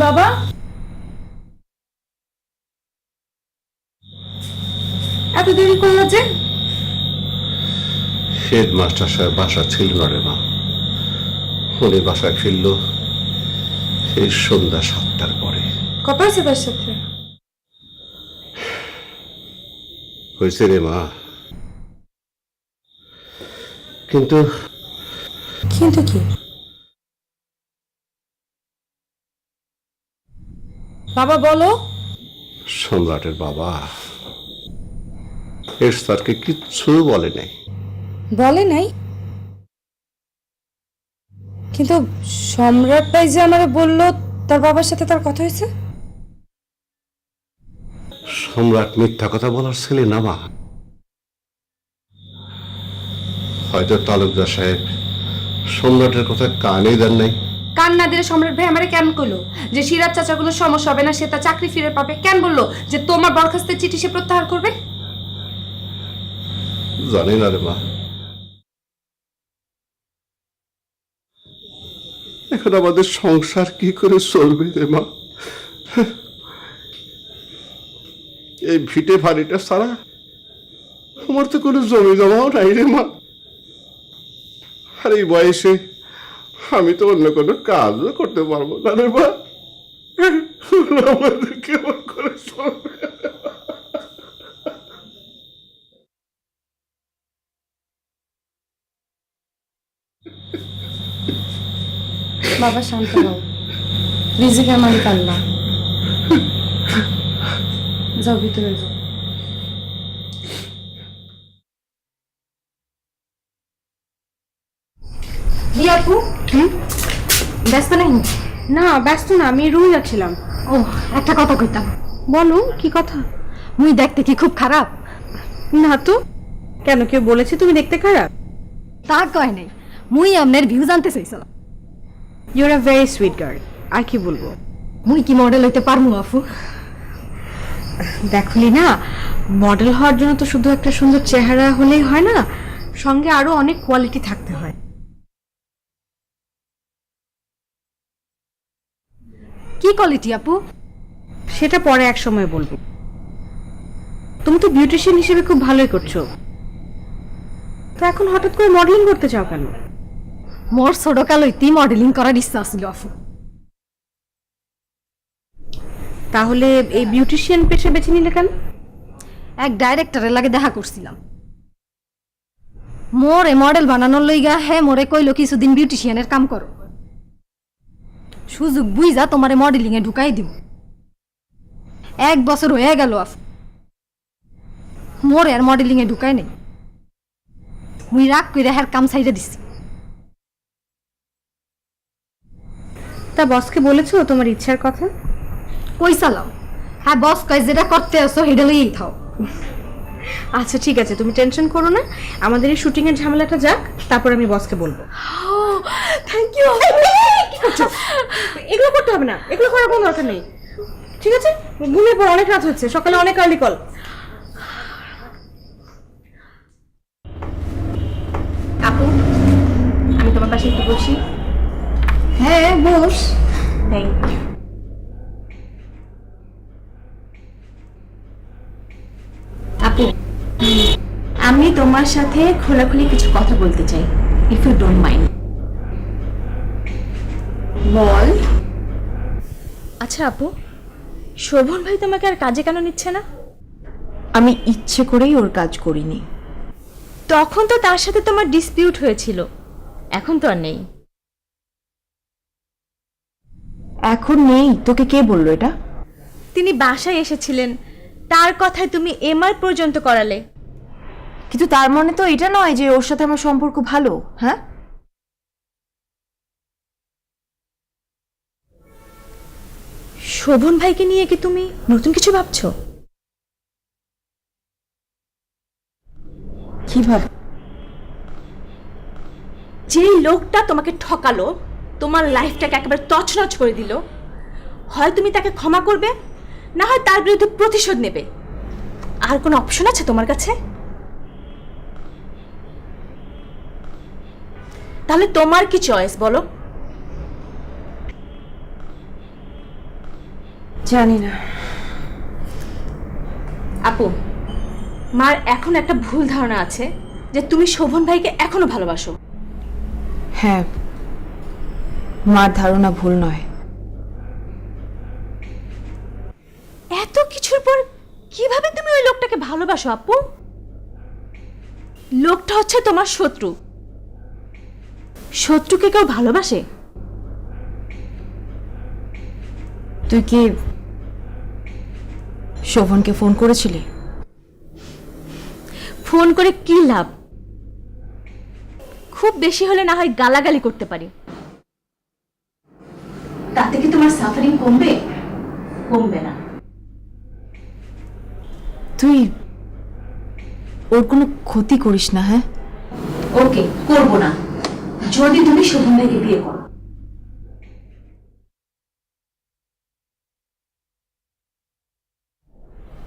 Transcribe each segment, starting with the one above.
বাবা, এত দেরি করলো যে? হেডমাস্টার সাহেব বাসা ছিল না রে মা। উনি বাসায় ফিরল এই সন্ধ্যা 7টার পরে। কথা হয়েছে তার সাথে? হয়েছে রে মা, কিন্তু কিন্তু কি? বাবা বলো। সম্রাটের বাবা এর স্যারকে কিচ্ছু বলে নাই। বলে নাই? কিন্তু সম্রাট ভাই যে আমারে বললো তার বাবার সাথে তার কথা হয়েছে। সম্রাট মিথ্যা কথা বলার ছেলে না মা। হয়তো তালুকদার সাহেব সম্রাটের কথা কানেই দেন নাই। কান না দিলে সম্রাট ভাই আমারে কেন কইলো যে সিরাজ চাচার কোনো সমস্যা হবে না, সে তার চাকরি ফিরে পাবে? কেন বললো যে তোমার বরখাস্তের চিঠি সে প্রত্যাহার করবে? জানি না রে মা। এখন আমাদের সংসার কি করে চলবে রে মা? এই ভিটে বাড়িটা ছাড়া আমার তো কোনো জমি জমাও নাই রে মা। আর এই বয়সে আমি তো অন্য কোনো কাজও করতে পারবো না রে মা। আমাদের কেমন করে চলবে? বাবা শান্ত হও, রিজিকের মালিক আল্লাহ। যাও ভিতরে যাও। আপু, ব্যস্ত নেই? না ব্যস্ত না, আমি রুই যাচ্ছিলাম। ও, একটা কথা কইতাম। বলো, কি কথা? মুই দেখতে কি খুব খারাপ? না তো, কেন কেউ বলেছে তুমি দেখতে খারাপ? তা কয় নাই, মুই আপনার ভিউ জানতে চাইছিলাম। You are a very sweet girl. আর কি বলবো? মুই কি মডেল হইতে পারমু আফু? দেখলি না, মডেল হওয়ার জন্য তো শুধু একটা সুন্দর চেহারা হলেই হয় না, সঙ্গে আরো অনেক কোয়ালিটি থাকতে হয়। কি কোয়ালিটি আপু? সেটা পরে এক সময় বলবো। তুমি তো বিউটিশিয়ান হিসেবে খুব ভালোই করছো, তো এখন হঠাৎ করে মডেলিং করতে চাও কেন? মোর ছোটকাল হইতেই মডেলিং করার ইচ্ছা ছিল আফু। তাহলে এই বিউটিশিয়ান পেশা বেছে নিলে কেন? এক ডাইরেক্টরের লাগে দেখা করছিলাম, মোরে মডেল বানানোর লইগা হ্যাঁ মোরে কইলো কিছুদিন বিউটিশিয়ানের কাম করো, সুযোগ বুঝা তোমারে মডেলিং এ ঢুকাই দিব। 1 বছর হয়ে গেল আফু, মোরে আর মডেলিং এ ঢুকাই নাই। মুই রাগ কইরা হ্যার কাম ছাইড়া দিছি। তা বসকে বলেছো তোমার ইচ্ছার কথা? কই চালাও, হ্যাঁ বস কয় যেটা করতে আসো সেটা লইয়াই থাও। আচ্ছা ঠিক আছে, তুমি টেনশন করো না, আমাদের এই শুটিং এর ঝামেলাটা যাক, তারপর আমি বসকে বলবো। Thank you. এগুলো করতে হবে না, এগুলো করার কোনো দরকার নেই, ঠিক আছে? ঘুমিয়ে পড়ো, অনেক রাত হচ্ছে, সকালে অনেক আর্লি কল। আপু, আমি তোমার পাশে একটু বসি। হ্যাঁ বস। Thank you. আপু, আমি তোমার সাথে খোলাখুলি কিছু কথা বলতে চাই, ইফ ইউ ডোন্ট মাইন্ড। বল। আচ্ছা আপু, শোভন ভাই তোমাকে আর কাজে কেন নিচ্ছে না? আমি ইচ্ছে করেই ওর কাজ করিনি। তখন তো তার সাথে তোমার ডিসপিউট হয়েছিল, এখন তো আর নেই। এখন নেই? তোকে কে বললো এটা? তিনি বাসায় এসেছিলেন, তার কথায় তুমি এমআর পর্যন্ত করালে। কিন্তু তার মানে তো এটা নয় যে ওর সাথে আমার সম্পর্ক ভালো। হ্যাঁ, শোভন ভাইকে নিয়ে কি তুমি নতুন কিছু ভাবছো? কি ভাব? যেই লোকটা তোমাকে ঠকালো, তোমার লাইফটাকে একেবারে তছনছ করে দিল, হয় তুমি তাকে ক্ষমা করবে, না হয় তার বিরুদ্ধে প্রতিশোধ নেবে। আর কোনো অপশন আছে তোমার কাছে? তাহলে তোমার কি চয়েস বলো? জানি না। আপু, মার এখন একটা ভুল ধারণা আছে যে তুমি শোভন ভাইকে এখনো ভালোবাসো। হ্যাঁ, মার ধারণা ভুল নয়। এত কিছুর পর কিভাবে তুমি ওই লোকটাকে ভালোবাসো আপু? লোকটা হচ্ছে তোমার শত্রু। শত্রুকে কেউ ভালোবাসে? তুই কি শোভনকে ফোন করেছিলি? ফোন করে কি লাভ? খুব বেশি হলে না হয় গালাগালি করতে পারি। তাতে কি তোমার সাফারিং কমবে? কমবে না। তুই ওর কোনো ক্ষতি করিস না। হ্যাঁ, ওকে, করব না যদি তুমি শোভন ভাইকে বিয়ে করো।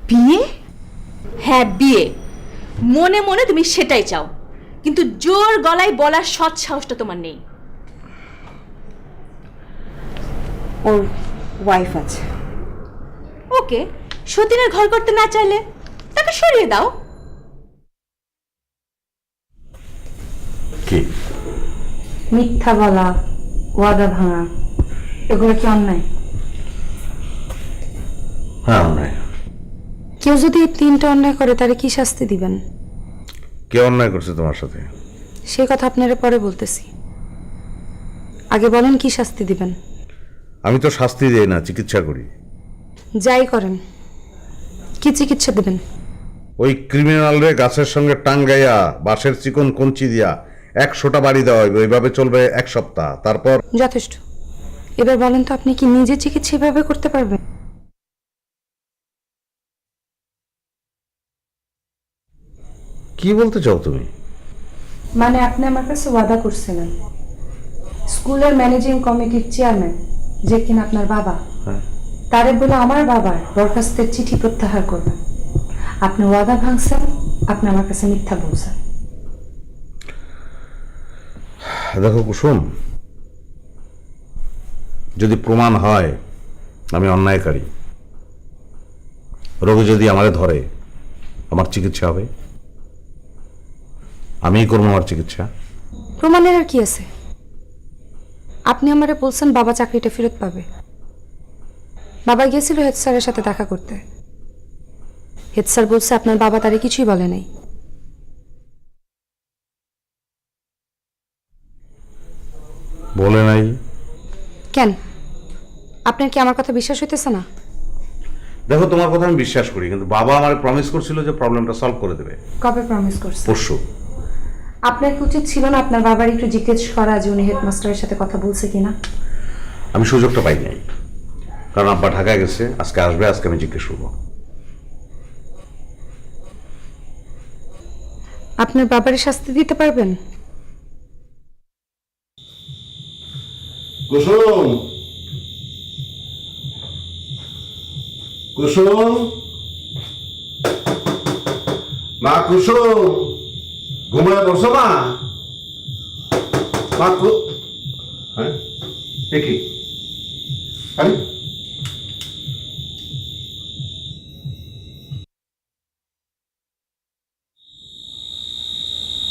বিয়ে? হ্যাঁ, বিয়ে। মনে মনে তুমি সেটাই চাও, কিন্তু জোর গলায় বলার সৎ সাহসটা তোমার নেই। ওর ওয়াইফ আছে। ওকে, সতীনের ঘর করতে না চাইলে তাকে সরিয়ে দাও। কি মিথ্যা বলা, ওয়াদা ভাঙা, এগুলো কি অন্যায়? হ্যাঁ অন্যায়। কেউ যদি এই 3টা অন্যায় করে তারে কি শাস্তি দিবেন? কে অন্যায় করছে তোমার সাথে? সেই কথা আপনারা পরে বলতেছি, আগে বলেন কি শাস্তি দিবেন? আমি তো শাস্তি দিই না, চিকিৎসা করি। যাই করেন, কি চিকিৎসা দেবেন? ওই ক্রিমিনালরে গাছের সঙ্গে টাঙ্গাইয়া বাঁশের চিকন কঞ্চি দিয়া 100টা বাড়ি দেওয়া হইবে। ওইভাবে চলবে 1 সপ্তাহ, তারপর যথেষ্ট। এবার বলেন তো, আপনি কি নিজে চিকিৎসা এভাবে করতে পারবেন? কি বলতে চাও তুমি? মানে আপনি আমার কাছে ওয়াদা করছিলেন স্কুলের ম্যানেজিং কমিটির চেয়ারম্যান, যে কিনা আপনার বাবা, তারে বলে আমার বাবার বরখাস্তের চিঠি প্রত্যাহার করবেন। আপনি ওয়াদা ভাঙছেন, আপনি আমার কাছে মিথ্যা বলছেন। দেখো কুসুম, যদি প্রমাণ হয় আমি অন্যায়কারী, রোগী যদি আমারে ধরে, আমার চিকিৎসা হবে, আমিই করবো আমার চিকিৎসা। প্রমাণের আর কি আছে? আপনি আমারে বলছেন বাবা চাকরিটা ফেরত পাবে। বাবা গিয়েছিল হেড স্যারের সাথে দেখা করতে। হেড স্যার বলছে আপনার বাবা তারে কিছুই বলে নাই। বলে নাই? কেন? আপনার কি আমার কথা বিশ্বাস হইতেছে না? দেখো, তোমার কথা আমি বিশ্বাস করি, কিন্তু বাবা আমার প্রমিস করছিল যে প্রবলেমটা সলভ করে দেবে। কবে প্রমিস করছে? পরশু। আপনার কি উচিত ছিল না আপনার বাবার একটু জিজ্ঞেস করা যে উনি হেডমাস্টারের সাথে কথা বলছে কিনা? আমি সুযোগটা পাই নাই, কারণ আব্বা ঢাকায় গেছে, আজকে আসবে, আজকে আমি জিজ্ঞেস করবো। আপনার বাবারে শাস্তি দিতে পারবেন? কুসুম, কুসুম, মা কুসুম, ঘুমায় বসো মা। মা হ্যাঁ, দেখি আরে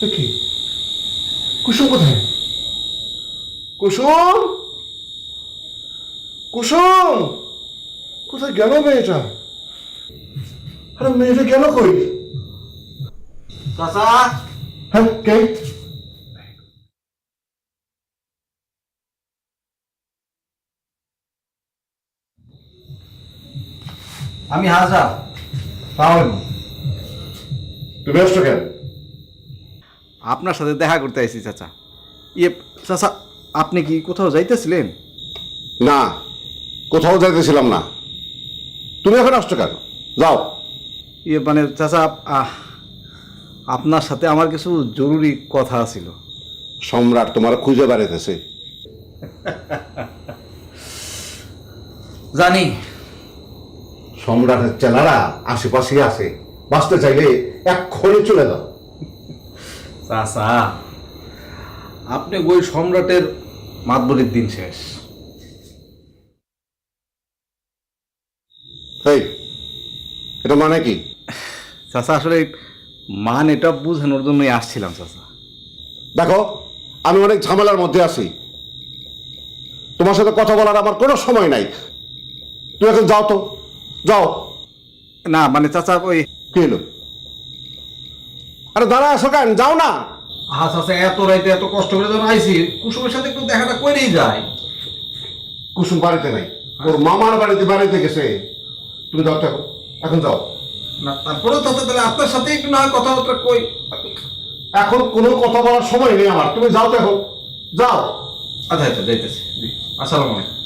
দেখি কুসুম কোথায়? কুসুম, কুসুম কোথায় গেল মেয়েটা? আরে মেয়েটা গেল কই? চাচা, হ্যাঁ কে? আমি হাজা। সালামালাইকুম। তুমি আসছো কেন? আপনার সাথে দেখা করতে আইছি চাচা। ইয়ে চাচা, আপনি কি কোথাও যাইতেছিলেন? না, কোথাও যাইতেছিলাম না। তুমি এখন আসছো কেন? যাও। ইয়ে মানে চাচা, আপনার সাথে আমার কিছু জরুরি কথা ছিল। সম্রাট তোমার খুঁজে বেড়াইতেছে। জানি। সম্রাটের চেলারা আশেপাশে আছে, বাঁচতে চাইলে এক্ষুনি চলে যাও। চাচা, আপনি ওই সম্রাটের মাতবরির দিন শেষ। এই এটা মানে কি? চাচা আসলে মান এটা বোঝানোর জন্যই আসছিলাম চাচা। দেখো, আমি অনেক ঝামেলার মধ্যে আছি, তোমার সাথে কথা বলার আমার কোনো সময় নাই। তুমি এখন যাও তো, যাও। না মানে চাচা ওই কি হলো? আরে দাঁড়া আছো কেন? যাও না। চাচা এত রাইতে এত কষ্ট করে যখন আইসি, কুসুমের সাথে একটু দেখাটা করেই যায়। কুসুম বাড়িতে নাই, ওর মামার বাড়িতে গেছে। তুমি যাও তো, এখন যাও। না তারপরেও চাচা তাহলে আপনার সাথে একটু না হয় কথাবার্তা কই। এখন কোনো কথা বলার সময় নেই আমার, তুমি যাও তো, এখন যাও। আচ্ছা আচ্ছা যাইতেছি। আসসালামু আলাইকুম।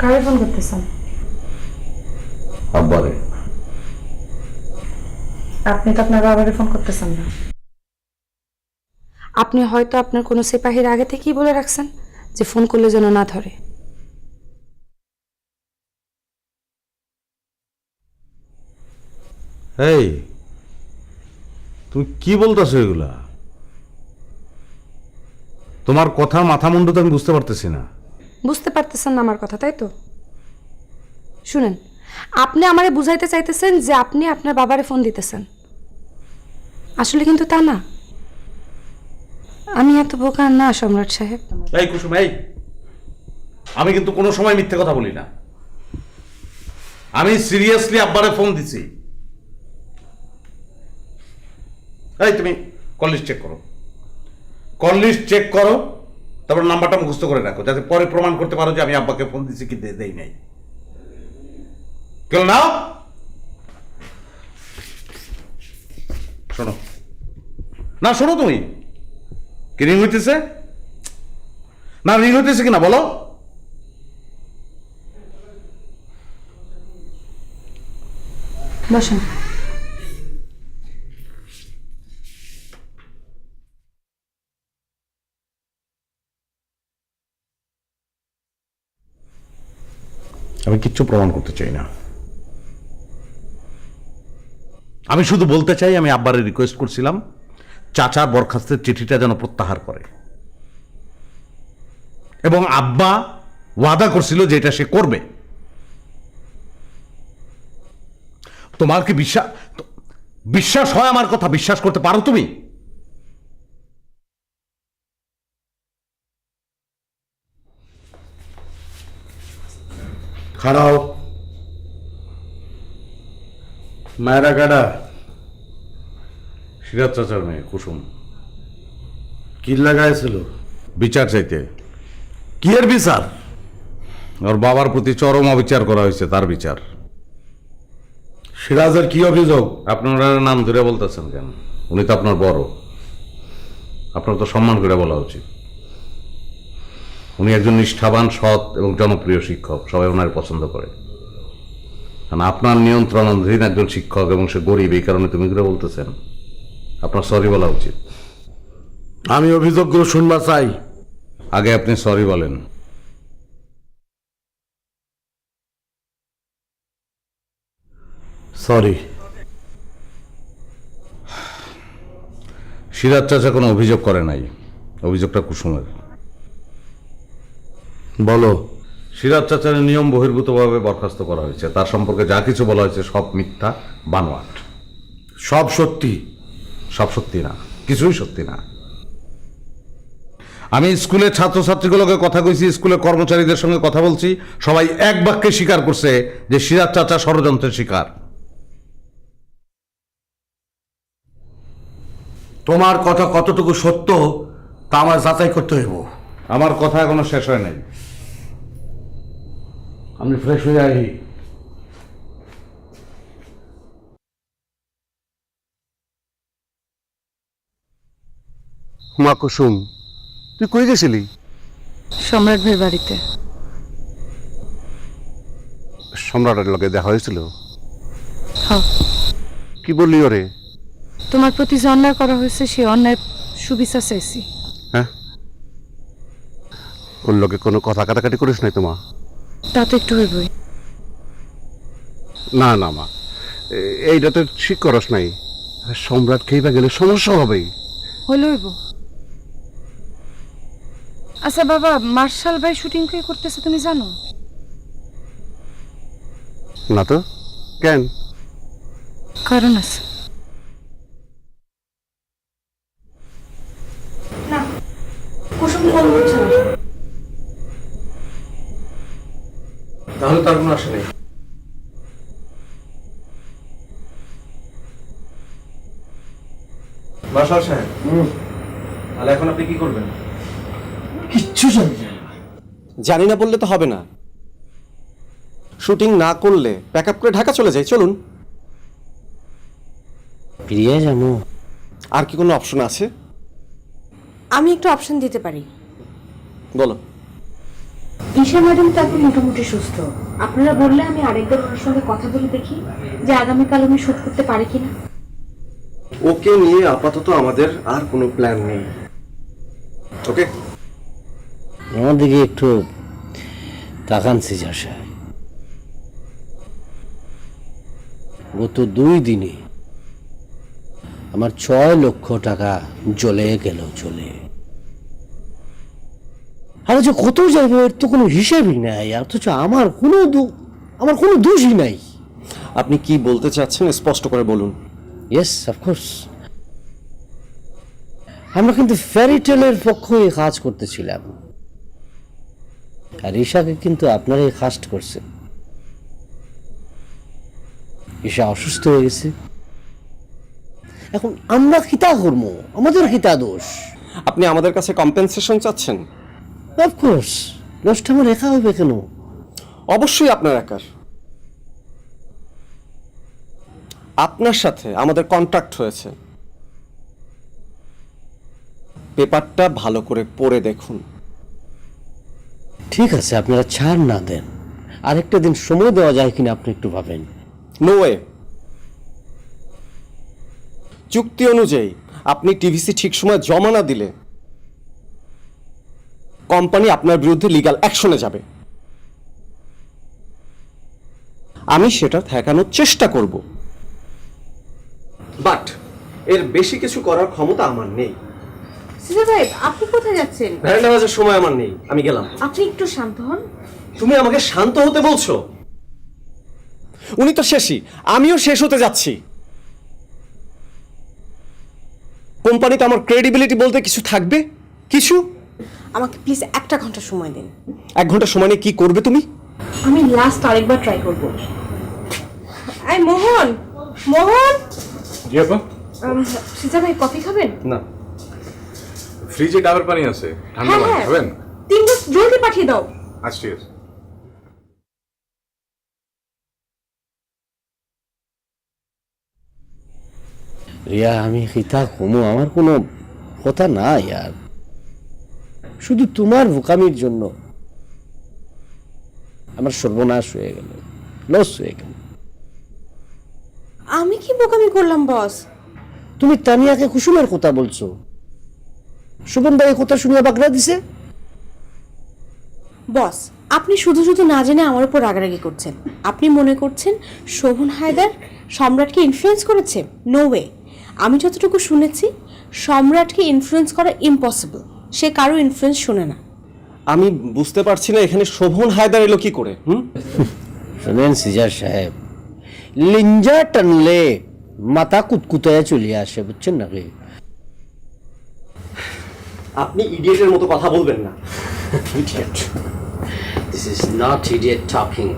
কারে ফোন করতেছেন? আব্বারে। আপনি তো আপনার বাবারে ফোন করতেছেন না। আপনি হয়তো আপনার কোনো সিপাহীর আগে থেকেই বলে রাখছেন যে ফোন করলে যেন না ধরে। এই তুমি কি বলতেছো এগুলা? তোমার কথা মাথা মুন্ডু তো আমি বুঝতে পারতেছি না। বুঝতে পারতেছেন না আমার কথা, তাই তো? শুনেন, আপনি আমারে বুঝাইতে চাইতেছেন যে আপনি আপনার বাবারে ফোন দিতেছেন, আসলে কিন্তু তা না। আমি এত বোকা না সম্রাট সাহেব। এই কুসুম, এই আমি কিন্তু কোনো সময় মিথ্যে কথা বলি না। আমি সিরিয়াসলি আব্বারে ফোন দিছি। এই তুমি কল লিস্ট চেক করো, কল লিস্ট চেক করো, তারপর নাম্বারটা মুখস্থ করে রাখো, যাতে পরে প্রমাণ করতে পারো যে আমি আব্বাকে ফোন দিছি কি দেই নাই। কেন নাও, শোনো না, শোনো তুমি কি রিং হইতেছে না, রিং হইতেছে কিনা বলো। বসেন। আমি কিচ্ছু প্রমাণ করতে চাই না। আমি শুধু বলতে চাই আমি আব্বারে রিকোয়েস্ট করছিলাম চাচা বরখাস্তের চিঠিটা যেন প্রত্যাহার করে, এবং আব্বা ওয়াদা করছিল যে এটা সে করবে। তোমার কি বিশ্বাস হয় আমার কথা? বিশ্বাস করতে পারো তুমি? খাড়াও। মায়েরা কাটা? সিরাজ চাচার মেয়ে কুসুম। কি লাগাইছিল? বিচার চাইতে। কি এর বিচার? ওর বাবার প্রতি চরম অবিচার করা হয়েছে, তার বিচার। সিরাজের কি অভিযোগ? আপনারা নাম ধরে বলতেছেন কেন? উনি তো আপনার বড়, আপনার তো সম্মান করে বলা উচিত। উনি একজন নিষ্ঠাবান, সৎ এবং জনপ্রিয় শিক্ষক, সবাই ওনার পছন্দ করে। কারণ আপনার নিয়ন্ত্রণাধীন একজন শিক্ষক এবং সে গরিব, এই কারণে তুমি করে বলতেছেন। আপনার সরি বলা উচিত। আমি অভিযোগগুলো শুনবা চাই। আগে আপনি সরি বলেন। সরি। সিরাজ চাচা কোনো অভিযোগ করে নাই, অভিযোগটা কুসুমের। বলো। সিরাজ চাচার নিয়ম বহির্ভূতভাবে বরখাস্ত করা হয়েছে। তার সম্পর্কে যা কিছু বলা হয়েছে সব মিথ্যা, বানোয়াট। সব সত্যি? সব সত্যি না, কিছুই সত্যি না। আমি স্কুলের ছাত্রছাত্রীগুলোকে কথা কইছি, স্কুলের কর্মচারীদের সঙ্গে কথা বলছি, সবাই এক বাক্যে স্বীকার করছে যে সিরাজ চাচা ষড়যন্ত্রের শিকার। তোমার কথা কতটুকু সত্য তা আমার যাচাই করতে হইব। আমার কথা এখনো শেষ হয় নাই। আমি ফ্রেশ হয়ে আই। মা কুসুম, তুই কই গেছিলি? সম্রাট ভাইয়ের বাড়িতে। সম্রাটের লগে দেখা হয়েছিল? হ্যাঁ। কি বললি ওরে? তোমার প্রতি যে অন্যায় করা হয়েছে সে অন্যায় সুবিচার চাইছি। হ্যাঁ, ওর লগে কোনো কথা কাটাকাটি করিস নাই তোমা? তা তো একটু হইবই। না না মা, এইটা তো ঠিক করস নাই। সম্রাট খেইবা গেলে সমস্যা হবে। হইলে হইব। আচ্ছা বাবা, মার্শাল ভাই শুটিং কে করতেছে তুমি জানো? না তো, কেন? কারণ আছে। না, কুসুম ফোন করছে না। তাহলে তার কোনো আসে নেই। মার্শাল সাহেব, তাহলে এখন আপনি কি করবেন? কিচ্ছু জানি না। জানি না বললে তো হবে না। শুটিং না করলে প্যাক আপ করে ঢাকা চলে যাই, চলুন। প্রিয়া জানো, আর কি কোনো অপশন আছে? আমি একটা অপশন দিতে পারি। বলো। ঈশা ম্যাডাম তো এখন মোটামুটি সুস্থ। আপনারা বললে আমি আরেকবার ওনার সঙ্গে কথা বলে দেখি যে আগামীকাল উনি শুট করতে পারে কিনা। ওকে নিয়ে আপাতত আমাদের আর কোনো প্ল্যান নেই। ওকে, আমার দিকে একটু তাকান সিজার সাহেব। গত 2 দিনে আমার 6 লক্ষ টাকা জ্বলে গেল, চলে। আরে যে কত যাবে এর তো কোনো হিসাবই নাই, অথচ আমার কোনো দোষই নাই। আপনি কি বলতে চাচ্ছেন স্পষ্ট করে বলুন। Yes, of course. আমরা কিন্তু ফ্যারি টেলের পক্ষে কাজ করতেছিলাম, আর ঈশাকে কিন্তু আপনারাই কাস্ট করছেন। ঈশা অসুস্থ হয়ে গেছে, এখন আমরা খিতা করবো, আমাদের খিতা দোষ। আপনি আমাদের কাছে কম্পেনসেশন চাচ্ছেন? অফকোর্স, দোষটা আমার একা হবে কেন? অবশ্যই আপনার একার। আপনার সাথে আমাদের কন্ট্রাক্ট হয়েছে। পেপারটা ভালো করে পড়ে দেখুন। ঠিক আছে, আপনারা ছাড় না দেন, আরেকটা দিন সময় দেওয়া যায় কিনা আপনি একটু ভাবেন। No way. চুক্তি অনুযায়ী আপনি টিভিসি ঠিক সময় জমা না দিলে কোম্পানি আপনার বিরুদ্ধে লিগ্যাল অ্যাকশনে যাবে। আমি সেটা ঠেকানোর চেষ্টা করব, বাট এর বেশি কিছু করার ক্ষমতা আমার নেই। সিজা ভাই, আপনি কোথায় যাচ্ছেন? ভ্যালেন্টাইন বাজার সময় আমার নেই, আমি গেলাম। আপনি একটু শান্ত হন। তুমি আমাকে শান্ত হতে বলছো? উনি তো শেষই, আমিও শেষ হতে যাচ্ছি। কোম্পানিতে আমার ক্রেডিবিলিটি বলতে কিছু থাকবে? কিছু? আমাকে প্লিজ 1 ঘন্টা সময় দিন। 1 ঘন্টা সময় নিয়ে কি করবে তুমি? আমি লাস্ট আরেকবার ট্রাই করব। এই মোহন, মোহন, জি আপা। সিজা ভাই কফি খাবেন? না। ফ্রিজে ডাবের পানি আছে, ঠান্ডা পানি খাবেন? 3 গ্লাস জলদি পাঠিয়ে দাও। আচ্ছা ঠিক আছে। রিয়া, আমি খিতা কমো, আমার কোনো কথা নাই আর। শুধু তোমার বোকামির জন্য আমার সর্বনাশ হয়ে গেল, লস হয়ে গেল। আমি কি বোকামি করলাম বস? তুমি তানিয়াকে কুসুমের কথা বলছো, শোভন ভাই কথা শুনিয়া বাগড়া দিছে। বস, আপনি শুধু শুধু না জেনে আমার উপর রাগারাগি করছেন। আপনি মনে করছেন শোভন হায়দার সম্রাটকে ইনফ্লুয়েন্স করেছে? No way. আমি যতটুকু শুনেছি, সম্রাটকে ইনফ্লুয়েন্স করা ইম্পসিবল। সে কারো ইনফ্লুয়েন্স শুনে না। আমি বুঝতে পারছি না এখানে শোভন হায়দার এলো কি করে। শোনেন সিজার সাহেব, লিঞ্জা টানলে মাথা কুতকুতায় চলে আসে, বুঝছেন নাকি? আপনি ইডিয়েটের মতো কথা বলবেন না। This is not idiot talking.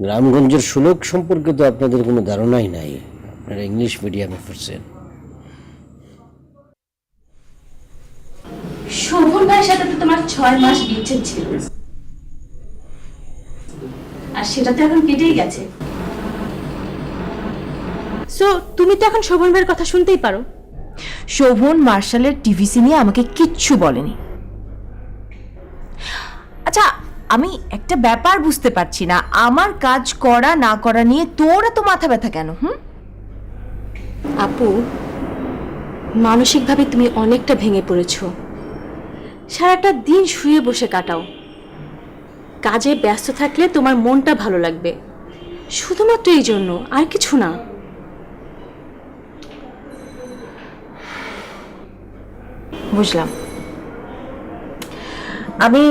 গ্রামগঞ্জের সুলোক সম্পর্কে তো আপনাদের কোনো ধারণাই নাই, আপনারা ইংলিশ মিডিয়ামে পড়ছেন। শোভন ভাইয়ের সাথে তো তোমার 6 মাস বিচ্ছেদ ছিল, আর সেটা তো এখন কেটেই গেছে। সো তুমি তো এখন শোভন ভাইয়ের কথা শুনতেই পারো। শোভন মার্শালের টিভিসি নিয়ে আমাকে কিচ্ছু বলেনি। আচ্ছা, আমি একটা ব্যাপার বুঝতে পারছি না, আমার কাজ করা না করা নিয়ে তোর এত মাথা ব্যথা কেন? আপু, মানসিকভাবে তুমি অনেকটা ভেঙে পড়েছো। সারাটা দিন শুয়ে বসে কাটাও, কাজে ব্যস্ত থাকলে তোমার মনটা ভালো লাগবে, শুধুমাত্র এই জন্য, আর কিছু না। বুঝলাম, আমি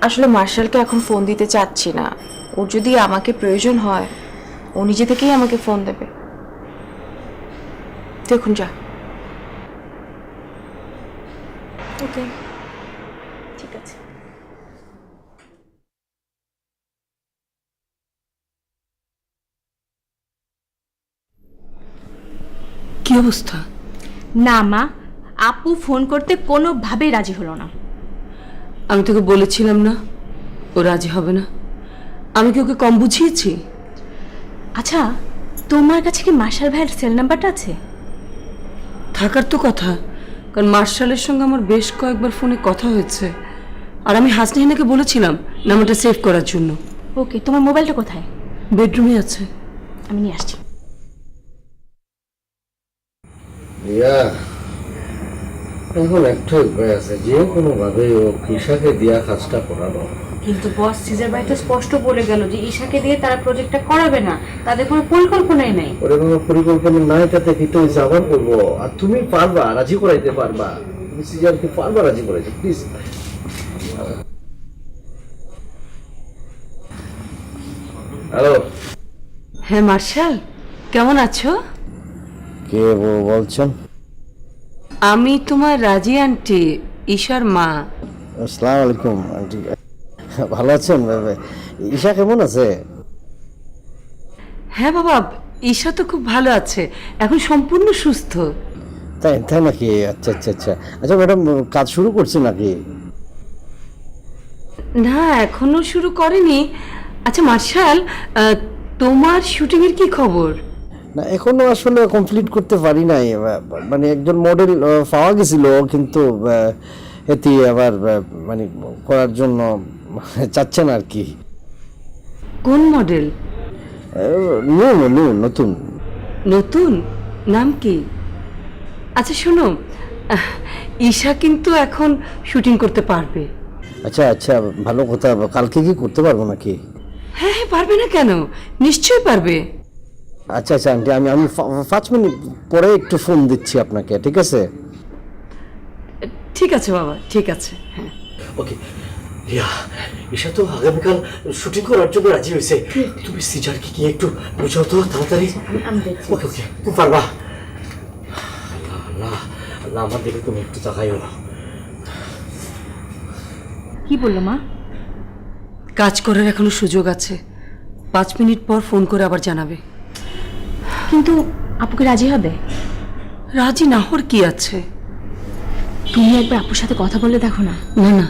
আসলে মার্শালকে এখন ফোন দিতে চাচ্ছি না। ওর যদি আমাকে প্রয়োজন হয় ও নিজে থেকেই আমাকে ফোন দেবে। দেখুন যা। ওকে, ঠিক আছে। কি অবস্থা? না মা, আপু ফোন করতে কোনোভাবেই রাজি হলো না। আমি তোকে বলেছিলাম না ও রাজি হবে না? আমি কি ওকে কম বুঝিয়েছি? আচ্ছা, তোমার কাছে কি মার্শাল ভাইয়ের সেল নাম্বারটা আছে? থাকার তো কথা, কারণ মার্শালের সঙ্গে আমার বেশ কয়েকবার ফোনে কথা হয়েছে, আর আমি হাসনিহানাকে বলেছিলাম নাম্বারটা সেভ করার জন্য। ওকে, তোমার মোবাইলটা কোথায়? বেডরুমে আছে। আমি নিয়ে আসছি। রিয়া, এখন একটা উপায় আছে, যে কোনো ভাবে ও ঈশাকে দিয়া কাজটা করানো। কিন্তু বস সিজার ভাই তো স্পষ্ট বলে গেল যে ঈশাকে দিয়ে তারা প্রজেক্টটা করাবে না, তাদের কোনো পরিকল্পনাই নাই। ওরে কোনো পরিকল্পনা নাই, তাতে কিন্তু যাবার করবো। আর তুমি পারবা, রাজি করাইতে পারবা, তুমি সিজারকে পারবা রাজি করাইতে, প্লিজ। হ্যালো, হ্যাঁ মার্শাল, কেমন আছো? কে বলছেন? আমি তোমার রাজি আন্টি, ঈশার মা। আসসালামু আলাইকুম আন্টি, ভালো আছেন? ঈশা কেমন আছে? হ্যাঁ বাবা, ঈশা তো খুব ভালো আছে, এখন সম্পূর্ণ সুস্থ। তাই তাই নাকি? আচ্ছা আচ্ছা আচ্ছা। আচ্ছা ম্যাডাম, কাজ শুরু করছে নাকি? না, এখনো শুরু করেনি। আচ্ছা মার্শাল, তোমার শুটিংয়ের কি খবর? না, এখনো আসলে কমপ্লিট করতে পারি নাই। মানে একজন মডেল পাওয়া গেছিল, কিন্তু এটি আবার মানে করার জন্য চাচ্ছেন আর কি। কোন মডেল? নতুন। নতুন নাম কি? আচ্ছা শোনো, ঈশা কিন্তু এখন শুটিং করতে পারবে। আচ্ছা আচ্ছা, ভালো কথা। কালকে কি করতে পারবো নাকি? হ্যাঁ হ্যাঁ, পারবে না কেন, নিশ্চয়ই পারবে। আচ্ছা আচ্ছা আন্টি, আমি 5 মিনিট পরে একটু ফোন দিচ্ছি আপনাকে, ঠিক আছে? ঠিক আছে বাবা, ঠিক আছে। হ্যাঁ ওকে রিয়া, ঈশা তো আগামীকাল শুটিং করার জন্য রাজি হয়েছে। তুমি সিজারকে গিয়ে একটু বুঝাও তো তাড়াতাড়ি। ওকে ওকে, তুমি পারবা। আল্লাহ আল্লাহ আল্লাহ, আমার দিকে তুমি একটু তাকাইও। কি বললো মা? কাজ করার এখনো সুযোগ আছে, 5 মিনিট পর ফোন করে আবার জানাবে। কিন্তু আপুকে রাজি হবে? রাজি না হওয়ার কি আছে? তুমি একবার আপুর সাথে কথা বলে দেখো না। না না,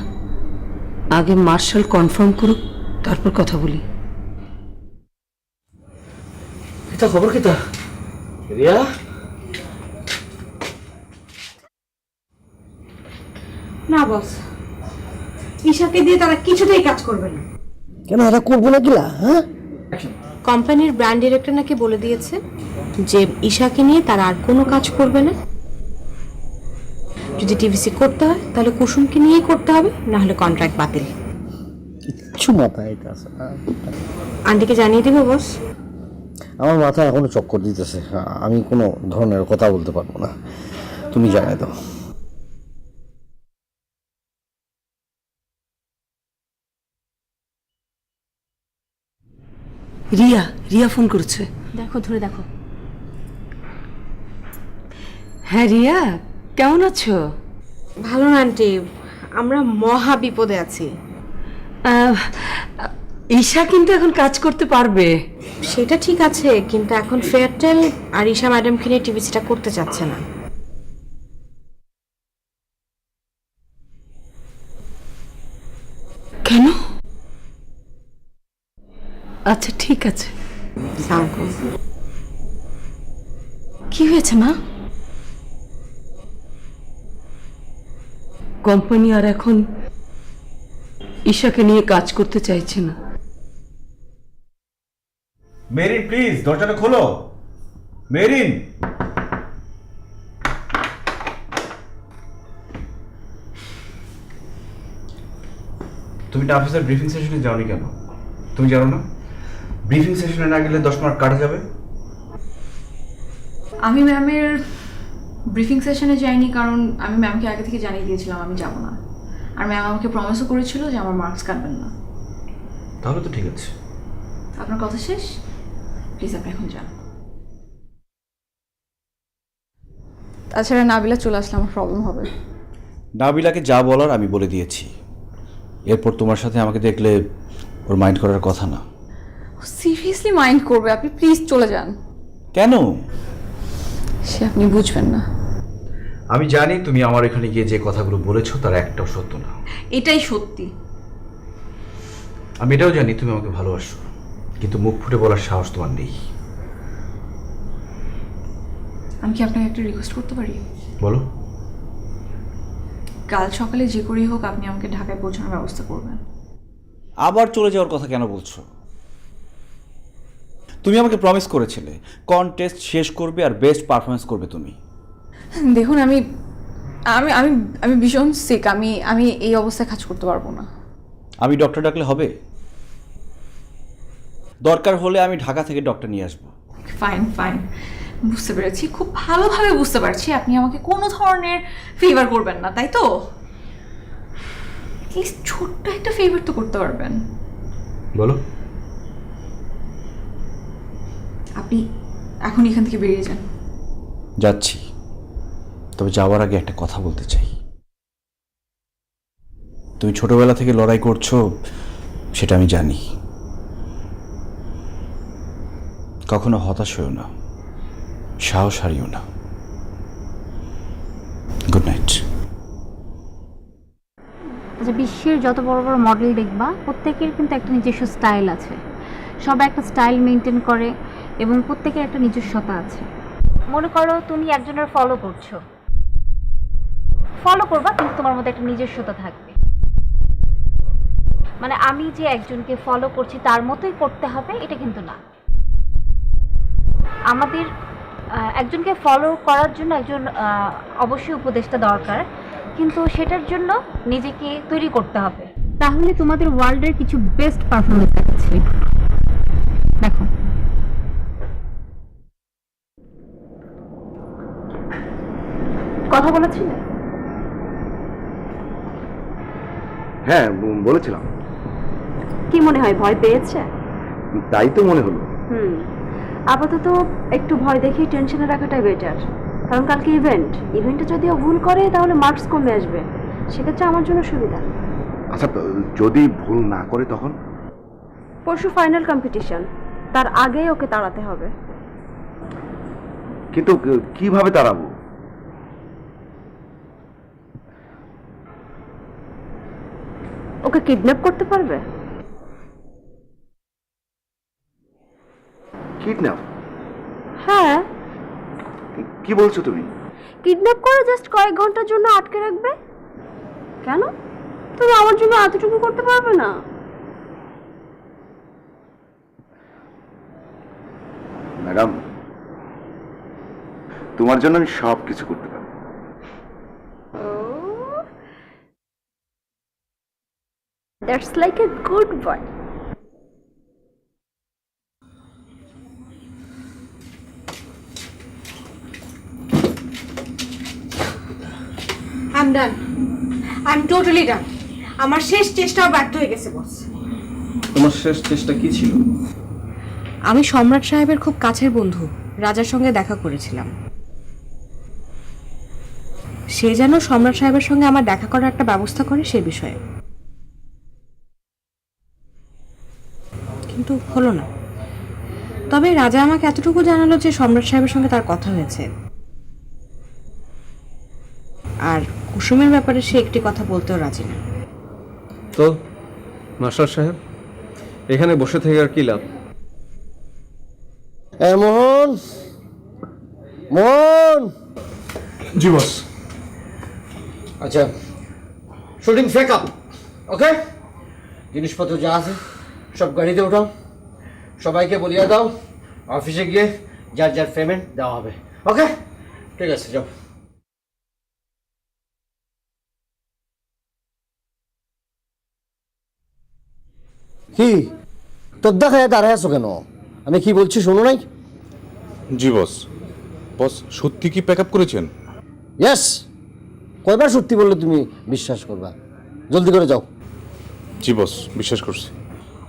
আগে মার্শাল কনফার্ম করুক, তারপর কথা বলি। কিতা খবর কিতা রিয়া? না বস, ঈশাকে দিয়ে তারা কিছুতেই কাজ করবে না। কেন এরা করবো না কিলা? হ্যাঁ, কোম্পানির ব্র্যান্ড ডিরেক্টর নাকি বলে দিয়েছে যে ঈশাকে নিয়ে তারা আর কোনো কাজ করবে না। যদি টিভিসি করতে হয় তাহলে কুসুমকে নিয়েই করতে হবে, না হলে কন্ট্রাক্ট বাতিল। কিচ্ছু মাথায় এটা আছে। আন্টিকে জানিয়ে দিব বস। আমার মাথায় এখনো চক্কর দিতেছে, আমি কোনো ধরনের কথা বলতে পারবো না, তুমি জানাই দাও। রিয়া, রিয়া ফোন করেছে। দেখো, ধরে দেখো। হ্যাঁ রিয়া, কেমন আছো? ভালো না আন্টি, আমরা মহা বিপদে আছি। ঈশা কিন্তু এখন কাজ করতে পারবে। সেটা ঠিক আছে, কিন্তু এখন ফেয়ারটেল আর ঈশা ম্যাডামকে নিয়ে টিভিসিটা করতে চাচ্ছে না। কেন? আচ্ছা ঠিক আছে। কি হয়েছে মা? কোম্পানি আর এখন ঈশাকে নিয়ে কাজ করতে চাইছে না। মেরিন প্লিজ দরজাটা খোলো। মেরিন, তুমি না অফিসার ব্রিফিং সেশনে যাওনি কেন? তুমি জানো না ব্রিফিং সেশনে না গেলে 10 মার্ক কাটা যাবে? আমি ম্যামের ব্রিফিং সেশনে যাইনি কারণ আমি ম্যামকে আগে থেকে জানিয়ে দিয়েছিলাম আমি যাব না। আর ম্যাম আমাকে প্রমিসও করেছিল যে আমার মার্কস কাটবেন না। তাহলে তো ঠিক আছে। আপনার কথা শেষ, প্লিজ আপনি এখন যান। তাছাড়া নাবিলা চলে আসলে আমার প্রবলেম হবে। নাবিলাকে যা বলার আমি বলে দিয়েছি। এরপর তোমার সাথে আমাকে দেখলে ওর মাইন্ড করার কথা না। সিরিয়াসলি মাইন্ড করবে, আপনি প্লিজ চলে যান। কেন? সে আপনি বুঝবেন না। আমি জানি তুমি আমার এখানে গিয়ে যে কথাগুলো বলেছো তার একটাও সত্য না। এটাই সত্যি। আমি এটাও জানি তুমি আমাকে ভালোবাসো, কিন্তু মুখ ফুটে বলার সাহস তোমার নেই। আমি কি আপনাকে একটা রিকোয়েস্ট করতে পারি? বলো। কাল সকালে যে করেই হোক আপনি আমাকে ঢাকায় পৌঁছানোর ব্যবস্থা করবেন। আবার চলে যাওয়ার কথা কেন বলছো? তুমি আমাকে প্রমিস করেছিলে কন্টেস্ট শেষ করবে আর বেস্ট পারফরমেন্স করবে তুমি। দেখুন আমি আমি আমি আমি ভীষণ সিক, আমি এই অবস্থায় কাজ করতে পারবো না। আমি ডক্টর ডাকলে হবে? দরকার হলে আমি ঢাকা থেকে ডক্টর নিয়ে আসবো। ফাইন ফাইন, বুঝতে পেরেছি, খুব ভালোভাবে বুঝতে পারছি। আপনি আমাকে কোনো ধরনের ফেভার করবেন না, তাই তো? প্লিজ ছোট্ট একটা ফেভার তো করতে পারবেন। বলো। আপনি এখন এখান থেকে বেরিয়ে যান। যাচ্ছি, তবে যাওয়ার আগে একটা কথা বলতে চাই। তুমি ছোটবেলা থেকে লড়াই করছো সেটা আমি জানি। কখনো হতাশ হইও না, সাহস হারিও না। Good night. আচ্ছা, বিশ্বের যত বড় বড় মডেল দেখবা প্রত্যেকের কিন্তু একটা নিজস্ব স্টাইল আছে। সবাই একটা স্টাইল মেনটেন করে এবং প্রত্যেকের একটা নিজস্বতা আছে। মনে করো তুমি একজনের ফলো করছো, ফলো করবা কিন্তু তোমার মধ্যে একটা নিজস্বতা থাকবে। মানে আমি যে একজনকে ফলো করছি তার মতোই করতে হবে এটা কিন্তু না। আমাদের একজনকে ফলো করার জন্য একজন অবশ্যই উপদেষ্টা দরকার, কিন্তু সেটার জন্য নিজেকে তৈরি করতে হবে। তাহলে তোমাদের ওয়ার্ল্ডের কিছু বেস্ট পারফরমেন্স দেখাচ্ছি, দেখো। কথা বলেছিলে? হ্যাঁ বলেছিলাম। কি মনে হয়, ভয় পেয়েছে? তাই তো মনে হলো। আপাতত একটু ভয় দেখেই টেনশনে রাখাটাই বেটার, কারণ কালকে ইভেন্টে যদি ও ভুল করে তাহলে মার্কস কমে আসবে, সেক্ষেত্রে আমার জন্য সুবিধা। আচ্ছা যদি ভুল না করে তখন? পরশু ফাইনাল কম্পিটিশন, তার আগেই ওকে তাড়াতে হবে। কিন্তু কিভাবে তাড়াবো? ওকে কিডন্যাপ করতে পারবে? কিডন্যাপ? হ্যাঁ। কি বলছো তুমি? কিডন্যাপ করে জাস্ট কয়েক ঘন্টার জন্য আটকে রাখবে। কেন? তুমি আমার জন্য এতটুকু করতে পারবে না? ম্যাডাম, তোমার জন্য আমি সব কিছু করতে পারবো। That's like a good boy. I'm done. I'm totally done. আমার শেষ চেষ্টাও ব্যর্থ হয়ে গেছে বস। তোমার শেষ চেষ্টা কি ছিল? আমি সম্রাট সাহেবের খুব কাছের বন্ধু রাজার সঙ্গে দেখা করেছিলাম। সে যেন সম্রাট সাহেবের সঙ্গে আমার দেখা করার একটা ব্যবস্থা করে সে বিষয়ে, কিন্তু হলো না। তবে রাজা আমাকে এতটুকু জানালো যে সম্রাট সাহেবের সঙ্গে তার কথা হয়েছে, আর কুসুমের ব্যাপারে সে একটি কথা বলতেও রাজি না। তো মাস্টার সাহেব, এখানে বসে থেকে আর কি লাভ? মোহন, মোহন। জি বস। আচ্ছা, শুটিং ফেক আপ, ওকে? জিনিসপত্র যা আছে সব গাড়িতে উঠাও, সবাইকে বলিয়ে দাও অফিসে গিয়ে যার যার পেমেন্ট দেওয়া হবে, ওকে? ঠিক আছে, যাও। কি তোর দেখায় দাঁড়ায় আছো কেন? আমি কি বলছি শোনো নাই? জি বস। বস সত্যি কি প্যাক আপ করেছেন? ইয়েস। কয়বার সত্যি বললে তুমি বিশ্বাস করবা? জলদি করে যাও। জি বস, বিশ্বাস করছি।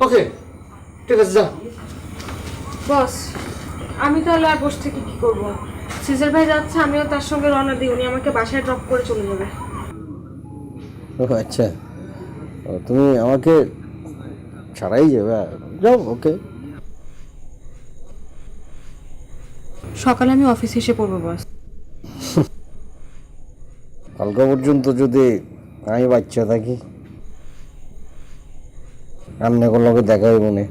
ওকে, ঠিক আছে, যা। বস, আমি তাহলে আর বসে থেকে কি করব? সিজার ভাই যাচ্ছে, আমিও তার সঙ্গে রওনা দিই। উনি আমাকে বাসায় ড্রপ করে চলে যাবে। ও আচ্ছা, তুমি আমাকে ছাড়াই যাবে? যাও, ওকে। সকালে আমি অফিসে এসে পড়বো বস। কালকে পর্যন্ত যদি আমি বাচ্চা থাকি, রান্না করলে দেখা হইব না।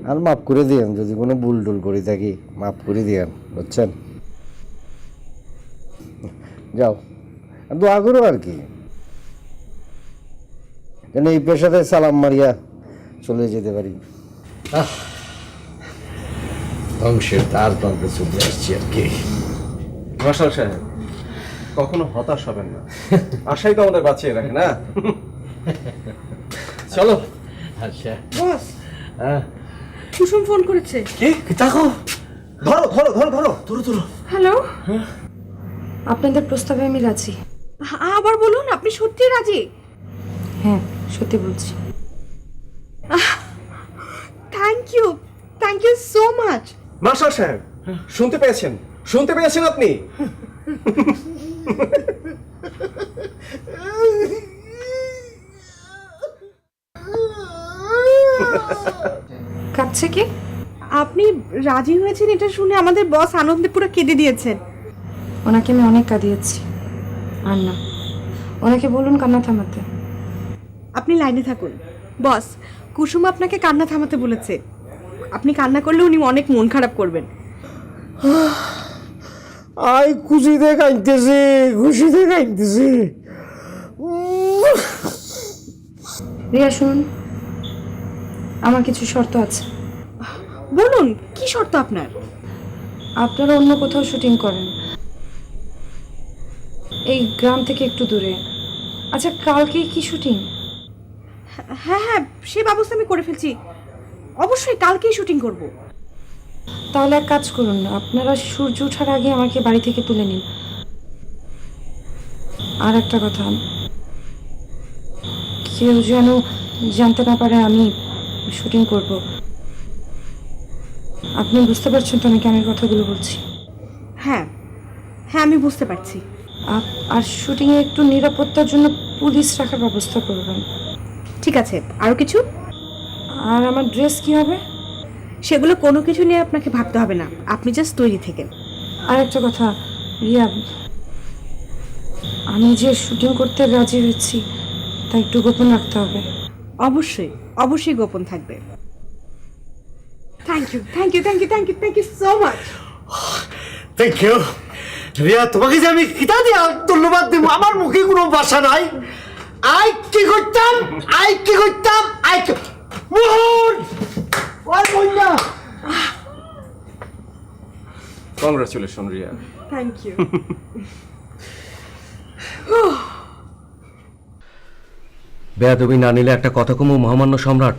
আর মাফ করে দিয়েন যদি কোনো ভুল টুল করে থাকি, মাফ করে দিয়েন, বুঝছেন? যাও, আর দোয়া করো আর কি, যেন এই পেশাতে সালাম মারিয়া চলে যেতে পারি। ধ্বংসের তার প্রান্তে চলে আসছি আর কি। মার্শাল সাহেব, কখনো হতাশ হবেন না, আশাই তো আমাদের বাঁচিয়ে রাখে না। চলো। আচ্ছা বস, কুসুম ফোন করেছে। কি? দেখো, ধরো ধরো ধরো ধরো ধরো ধরো। হ্যালো, আপনাদের প্রস্তাবে আমি রাজি। আবার বলুন, আপনি সত্যি রাজি? হ্যাঁ, সত্যি বলছি। Thank you so much. Marshal সাহেব, শুনতে পেয়েছেন? শুনতে পেয়েছেন আপনি? কাঁদছে কি? আপনি রাজি হয়েছেন এটা শুনে আমাদের বস আনন্দে পুরো কেঁদে দিয়েছেন। ওনাকে আমি অনেক কাঁদিয়েছি। আর না, ওনাকে বলুন কান্না থামাতে। আপনি লাইনে থাকুন বস। কুসুম আপনাকে কান্না থামাতে বলেছে। আপনি কান্না করলে উনি অনেক মন খারাপ করবেন। আই খুশিতে কাঁদতেছি, খুশিতে কাঁদতেছি। রিয়া শুনুন, আমার কিছু শর্ত আছে। বলুন, কি শর্ত আপনার? আপনারা অন্য কোথাও শুটিং করেন, এই গ্রাম থেকে একটু দূরে। আচ্ছা, কালকে কি শুটিং? হ্যাঁ, সে ব্যবস্থা আমি করে ফেলছি। অবশ্যই কালকেই শুটিং করব। তাহলে এক কাজ করুন, আপনারা সূর্য ওঠার আগে আমাকে বাড়ি থেকে তুলে নিন। আর একটা কথা, কেউ যেন জানতে না পারে আমি শুটিং করব। আপনি বুঝতে পারছেন তো আমি কেন এই কথাগুলো বলছি? হ্যাঁ, আমি বুঝতে পারছি। আর শুটিংয়ে একটু নিরাপত্তার জন্য পুলিশ রাখার ব্যবস্থা করবেন। ঠিক আছে, আরও কিছু? আর আমার ড্রেস কি হবে? সেগুলো কোনো কিছু নিয়ে আপনাকে ভাবতে হবে না, আপনি জাস্ট তৈরি থেকেন। আর একটা কথা, রিয়া, আমি যে শুটিং করতে রাজি হয়েছি তা একটু গোপন রাখতে হবে। অবশ্যই গোপন থাকবে। Thank you so much. Thank you Riya, তোমাকে যে আমি কিতা দিয়া ধন্যবাদ দিব, আমার মুখে কোনো ভাষা নাই। আই কি করতাম মোহন, ওই বইয়া। কংগ্রাচুলেশন রিয়া। Thank you. বেয়াদবি না নিলে একটা কথা কমু মহামান্য সম্রাট।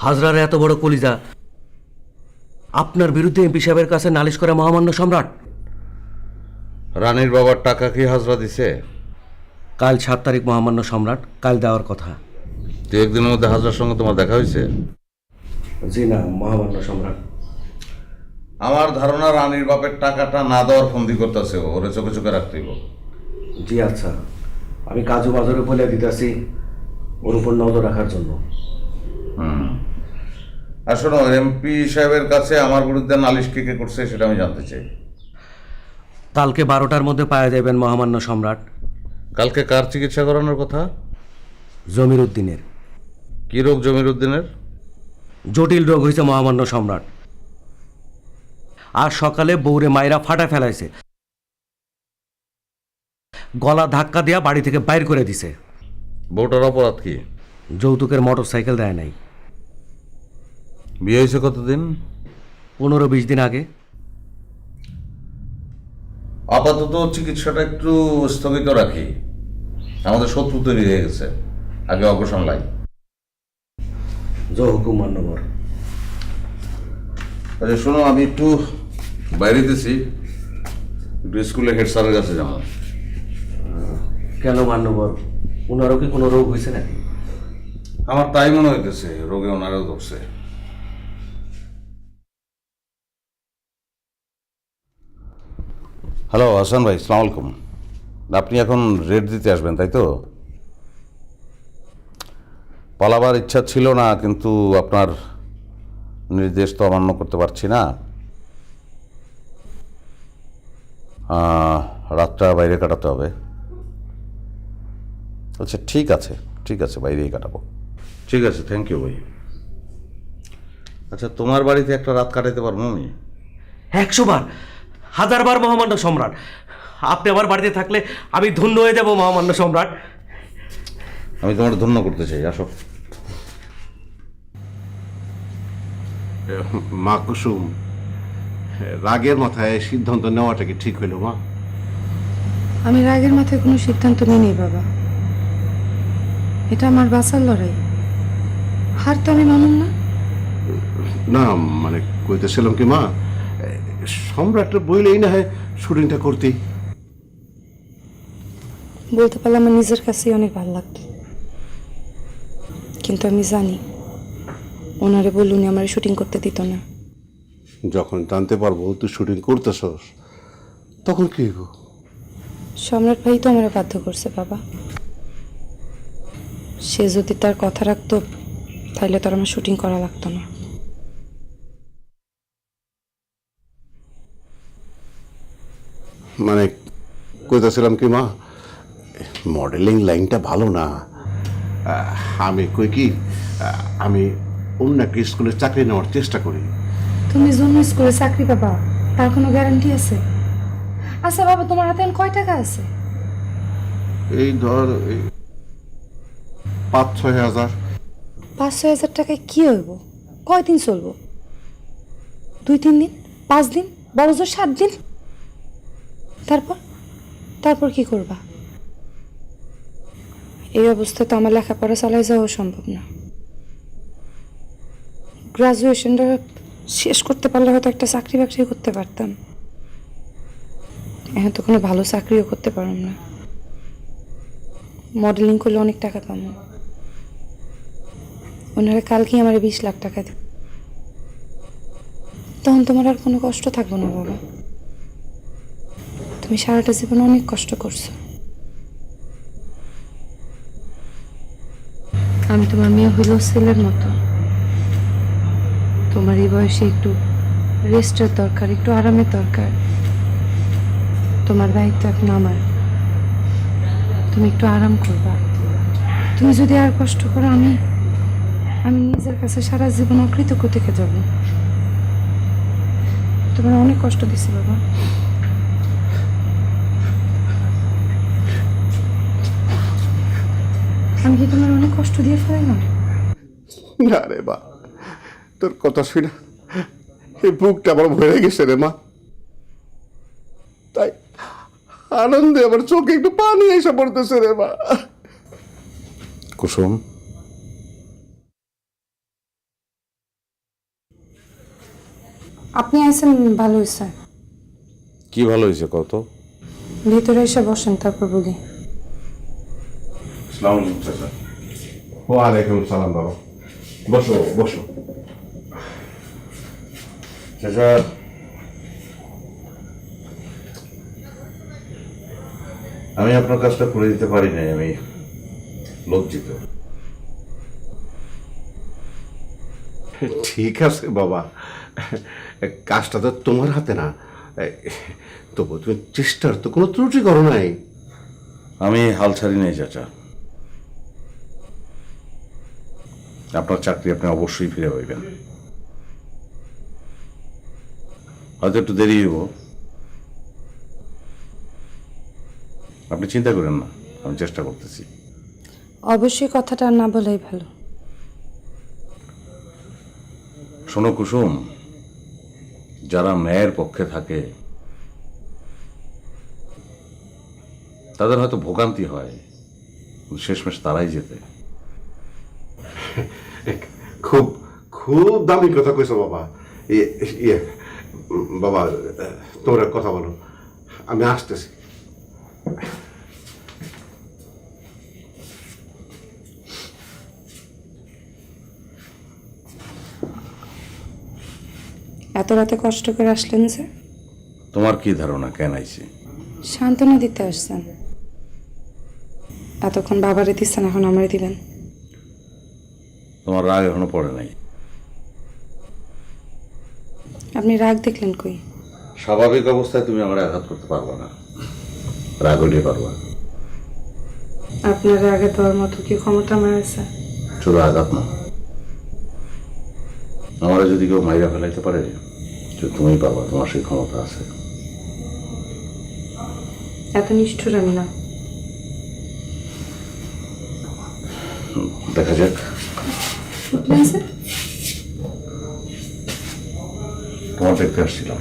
হাজরার এত বড় কলিজা, আপনার বিরুদ্ধে এমপি সাহেবের কাছে নালিশ করে মহামান্য সম্রাট। রানীর বাবার টাকা কি হাজরা দিছে? কাল 7 তারিখ মহামান্য সম্রাট, কাল দেওয়ার কথা। তুই একদিনের মধ্যে হাজরার সঙ্গে তোমার দেখা হয়েছে? জি না মহামান্য সম্রাট। আমার ধারণা রানীর বাপের টাকাটা না দেওয়ার ফন্দি করতেছে, ওরে চোখে চোখে রাখতেইব। জি আচ্ছা, আমি কাজু বাজারে বলে দিতেছি ওর উপর নজর রাখার জন্য। আর শোনো, এমপি সাহেবের কাছে আমার বিরুদ্ধে নালিশ কে করছে সেটা আমি জানতে চাই। কালকে 12টার মধ্যে পাওয়া যাবেন মহামান্য সম্রাট। কালকে কার চিকিৎসা করানোর কথা? জমির উদ্দিনের। কি রোগ জমির উদ্দিনের? জটিল রোগ হয়েছে মহামান্য সম্রাট। আর সকালে বউরে মায়েরা ফাটা ফেলাইছে, গলা ধাক্কা দিয়া বাড়ি থেকে বাইর করে দিছে। বউটার অপরাধ কি? যৌতুকের মোটরসাইকেল দেয় নাই। বিয়ে হয়েছে কতদিন? 15-20 দিন আগে। আপাতত চিকিৎসাটা একটু স্থগিত রাখি, আমাদের শত্রু তৈরি হয়ে গেছে, আগে অগ্রসর লাই। জয় হুকুম মান্যবর। আচ্ছা শোনো, আমি একটু বাইরে দিছি, একটু স্কুলে হেড স্যারের কাছে যাবো। কেন মান্যবর, ওনারও কি কোনো রোগ হয়েছে নাকি? আমার তাই মনে হইতেছে, রোগে ওনারও ধরছে। হ্যালো হাসান ভাই, সালাম আলাইকুম। আপনি এখন রেট দিতে আসবেন তাই তো? পালাবার ইচ্ছা ছিল না, কিন্তু আপনার নির্দেশ তো অমান্য করতে পারছি না। রাতটা বাইরে কাটাতে হবে। আচ্ছা ঠিক আছে, ঠিক আছে, বাইরেই কাটাবো। ঠিক আছে, থ্যাংক ইউ ভাই। আচ্ছা, তোমার বাড়িতে একটা রাত কাটাতে পারবো আমি? 100 বার, 1000 বার মহামান্য সম্রাট। আপনি আমার বাড়িতে থাকলে আমি ধন্য হয়ে যাব মহামান্য সম্রাট। আমি তোমার ধন্য করতে চাই, আসো। মা কুসুম, রাগের মাথায় সিদ্ধান্ত নেওয়াটা কি ঠিক হইল মা? আমি রাগের মাথায় কোনো সিদ্ধান্ত নিইনি বাবা। এটা আমার বাঁচার লড়াই, হার তো আমি মানুন না। না মানে কইতেছিলাম কি মা, সম্রাটটা বইলেই না হয় শুটিংটা করতেই। বলতে পারলে আমার নিজের কাছেই অনেক ভালো লাগতো, কিন্তু আমি জানি ওনারে বলুনি আমার শুটিং করতে দিত না। যখন জানতে পারবো তুই শুটিং করতেছস, তখন কি হইব? সম্রাট ভাই তো আমার বাধ্য করছে বাবা। সে যদি তার কথা রাখতো তাহলে তো আর আমার শুটিং করা লাগতো না। মানে কইতেছিলাম কি মা, মডেলিং লাইনটা ভালো না। আমি কই কি, আমি অন্য একটা স্কুলে চাকরি নেওয়ার চেষ্টা করি। তুমি জন্য স্কুলে চাকরি পাবা তার কোনো গ্যারান্টি আছে? আচ্ছা বাবা, তোমার হাতে এখন কয় টাকা আছে? এই ধর 5-6 হাজার। 5-6 হাজার টাকায় কি হইব? কয়দিন চলবো? 2-3 দিন, 5 দিন, বড় জোর 7 দিন। তারপর কি করবা? এই অবস্থায় তো আমার লেখাপড়া চালাই যাওয়া সম্ভব না। গ্রাজুয়েশনটা শেষ করতে পারলে হয়তো একটা চাকরি বাকরি করতে পারতাম। এখন তো কোনো ভালো চাকরিও করতে পারলাম না। মডেলিং করলে অনেক টাকা পাবো। ওনারা কালকেই আমার 20 লাখ টাকা দেবে। তখন তোমার আর কোনো কষ্ট থাকবো না বাবা। তুমি সারাটা জীবন অনেক কষ্ট করছো। আমি তোমার মেয়ে হইলেও ছেলের মতো। তোমার এই বয়সে একটু রেস্টের দরকার, একটু আরামের দরকার। তোমার দায়িত্ব এখন আমার। তুমি একটু আরাম করবা। তুমি যদি আর কষ্ট করো, আমি নিজের কাছে সারা জীবন অকৃতজ্ঞ থেকে যাব। তোমার অনেক কষ্ট দিছি বাবা। আমি কি তোমার অনেক কষ্ট দিয়ে ফেললাম? না রে মা, তোর কথা শুনে এই বুকটা আমার ভরে গেছে রে মা। তাই আনন্দে আমার চোখে একটু পানি এসে পড়তেছে রে মা। কুসুম, আপনি আছেন, ভালো হয়েছে। কি ভালো হয়েছে কত? ভিতরে এসে বসেন, তারপর বলি। আসসালামু আলাইকুম চাচা। ওয়ালাইকুম সালাম বাবা, বসো বসো। চাচা, আমি আপনার কাজটা করে দিতে পারি নাই, আমি লজ্জিত। ঠিক আছে বাবা, কাজটা তো তোমার হাতে না, তবু তুমি চেষ্টার তো কোনো ত্রুটি করো নাই। আমি হাল ছাড়ি নাই চাচা। আপনার চাকরি আপনি অবশ্যই ফিরে পাইবেন। হয়তো একটু দেরি হইব, আপনি চিন্তা করেন না, আমি চেষ্টা করতেছি। অবশ্যই কথাটা না বলাই ভালো। শোনো কুসুম, যারা ন্যায়ের পক্ষে থাকে তাদের হয়তো ভোগান্তি হয়, শেষমেশ তারাই যেতে। খুব খুব দামি কথা কইছো বাবা। ইয়ে বাবা, তোমরা কথা বলো, আমি আসতেছি। এত রাতে কষ্ট করে আসলেন যে? তোমার কি ধারণা কেন আইছি? সান্ত্বনা দিতে আসছেন। এতক্ষণ বাবারে দিচ্ছেন, এখন আমারে দিবেন। তোমার রাগ এখনো পড়ে নাই? আপনি রাগ দেখলেন কই? স্বাভাবিক অবস্থায় তুমি আমার আঘাত করতে পারবা না, রাগ হইলে পারবা। আপনার রাগে দেওয়ার মতো কি ক্ষমতা আমার আছে? শুধু আঘাত না, আমার যদি কেউ মাইরা ফেলাইতে পারে তুমি পাবা, তোমার সেই ক্ষমতা আছে। এত নিষ্ঠুর আমি না। দেখা যাক। তোমার দেখতে আসছিলাম,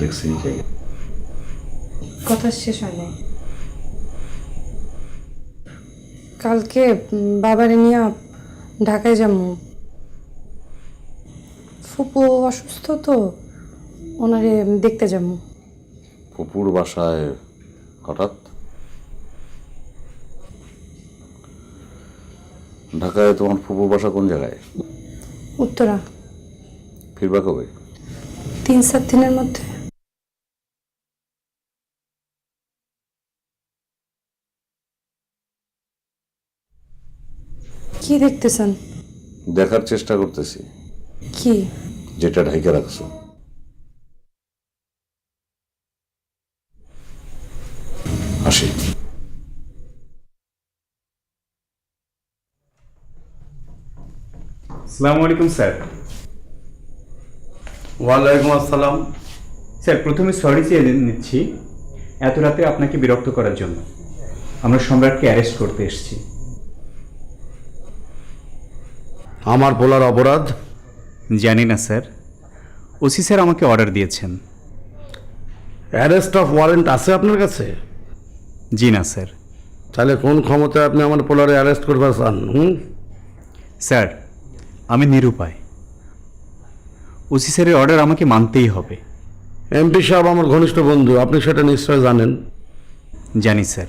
দেখছি কথা শেষ হয় নাই। কালকে বাবারে নিয়ে ঢাকায় যাবো। ফুপু অসুস্থ তো, ওনারে দেখতে যাবো। ফুপুর বাসায় হঠাৎ? ঢাকায় তোমার ফুপুর বাসা কোন জায়গায়? উত্তরা। ফিরবা কবে? 3-4 দিনের মধ্যে। কি দেখতেছেন? দেখার চেষ্টা করতেছি কি? যেটা ঢাইকা রাখছো। আসি। আসসালামু আলাইকুম স্যার। ওয়ালাইকুম আসসালাম। স্যার, প্রথমে সরি চেয়ে নিচ্ছি এত রাতে আপনাকে বিরক্ত করার জন্য। আমরা সম্রাটকে অ্যারেস্ট করতে এসেছি। আমার বলার অপরাধ? জানি না স্যার, ওসি স্যার আমাকে অর্ডার দিয়েছেন। অ্যারেস্ট অফ ওয়ারেন্ট আছে আপনার কাছে? জি না স্যার। তাহলে কোন ক্ষমতায় আপনি আমার পোলারে অ্যারেস্ট করবার চান? স্যার, আমি নিরুপায়। ওসি স্যারের অর্ডার আমাকে মানতেই হবে। এমপি সাহেব আমার ঘনিষ্ঠ বন্ধু, আপনি সেটা নিশ্চয় জানেন। জানি স্যার।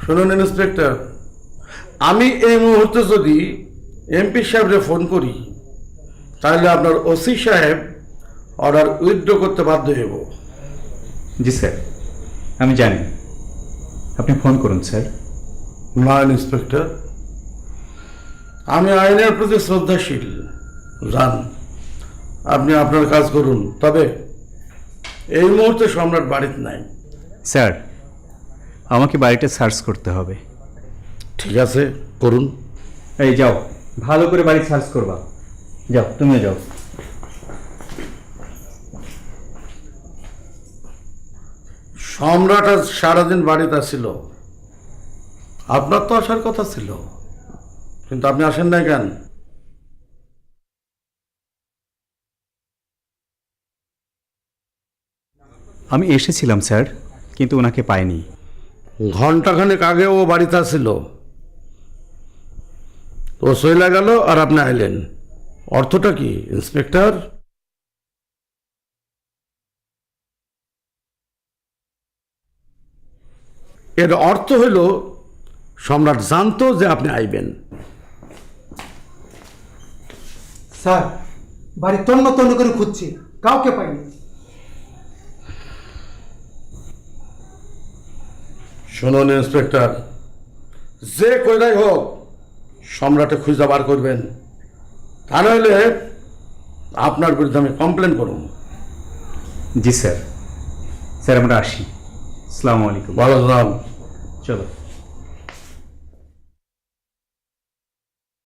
শুনুন ইন্সপেক্টর, আমি এই মুহূর্তে যদি এমপি সাহেবকে ফোন করি তাহলে আপনার ওসি সাহেব অর্ডার উইথড্র করতে বাধ্য হব। জি স্যার, আমি জানি। আপনি ফোন করুন স্যার। না ইন্সপেক্টর, আমি আইনের প্রতি শ্রদ্ধাশীল। জান, আপনি আপনার কাজ করুন, তবে এই মুহূর্তে সম্রাট বাড়িতে নাই। স্যার, আমাকে বাড়িটা সার্চ করতে হবে। ঠিক আছে, করুন। এই যাও, ভালো করে বাড়ি সার্চ করবা। যাও, তুমিও যাও। সম্রাট আজ সারাদিন বাড়িতে ছিল, আপনার তো আসার কথা ছিল, কিন্তু আপনি আসেন নাই কেন? আমি এসেছিলাম স্যার, কিন্তু ওনাকে পাইনি। ঘন্টাখানেক আগে ও বাড়িতে ছিল, ও চলে গেল আর আপনি আইলেন। অর্থটা কি ইন্সপেক্টর? এর অর্থ হইল সম্রাট জানতো যে আপনি আইবেন। স্যার, বাড়ি তন্ন তন্ন করে খুঁজছি, কাউকে পাইনি। শুনুন ইন্সপেক্টর, যে কইরাই হোক সম্রাটে খুঁজে বার করবেন, তা নইলে আপনার বিরুদ্ধে আমি কমপ্লেন করুন। জি স্যার। স্যার, আমরা আসি। আসসালামু আলাইকুম। ভালো সালাম। চলো।